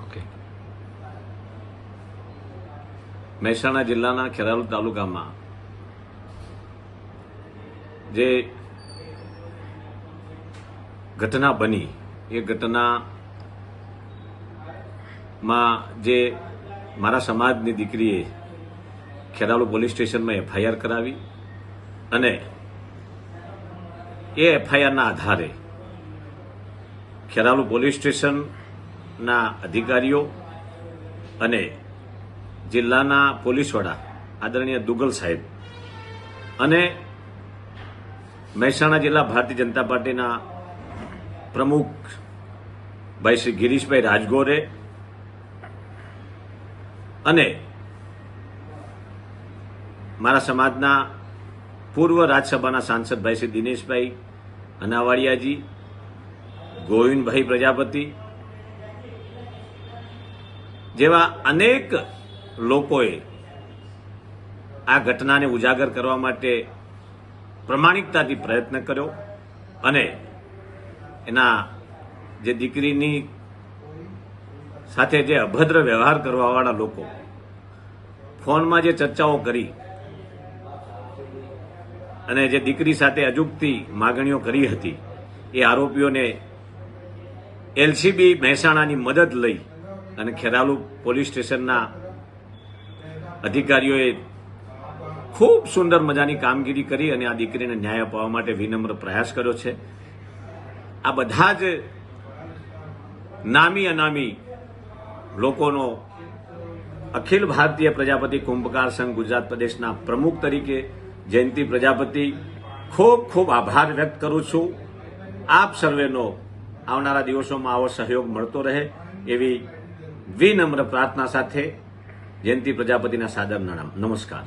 Okay. Mehsana જિલ્લાના ખેરાલુ તાલુકામાં જે ઘટના બની એ ઘટનામાં જે મારા સમાજની દીકરીએ ખેરાલુ પોલીસ સ્ટેશનમાં એફઆઈઆર કરાવી અને એ એફઆઈઆરના આધારે ખેરાલુ પોલીસ સ્ટેશનના અધિકારીઓ અને જિલ્લાના પોલીસ વડા આદરણીય દુગલ સાહેબ અને મહેસાણા જિલ્લા ભારતીય જનતા પાર્ટીના પ્રમુખ ભાઈ શ્રી ગિરીશભાઈ રાજગોરે અને મારા સમાજના પૂર્વ રાજ્યસભાના સાંસદ ભાઈ શ્રી દિનેશભાઈ અનાવાડિયાજી, ગોવિંદભાઈ પ્રજાપતિ જેવા અનેક લોકોએ આ ઘટનાને ઉજાગર કરવા માટે પ્રમાણિકતાથી પ્રયત્ન કર્યો અને એના જે દીકરીની સાથે જે અભદ્ર વ્યવહાર કરવાવાળા લોકો ફોનમાં જે ચર્ચાઓ કરી અને જે દીકરી સાથે અજુગતી માગણીઓ કરી હતી એ આરોપીઓને એલસીબી મહેસાણાની મદદ લઈ અને ખેરાલુ પોલીસ સ્ટેશનના અધિકારીઓએ ખૂબ સુંદર મજાની કામગીરી કરી અને આ દીકરીને ન્યાય અપાવવા માટે વિનમ્ર પ્રયાસ કર્યો છે. આ બધા જ નામી અનામી લોકોનો અખિલ ભારતીય પ્રજાપતિ કુંભકાર સંઘ ગુજરાત પ્રદેશના પ્રમુખ તરીકે જયંતિ પ્રજાપતિ ખૂબ ખૂબ આભાર વ્યક્ત કરું છું. આપ સર્વેનો આવનારા દિવસોમાં આવો સહયોગ મળતો રહે એવી વિનમ્ર પ્રાર્થના સાથે જયંતિ પ્રજાપતિના સાદર નમસ્કાર.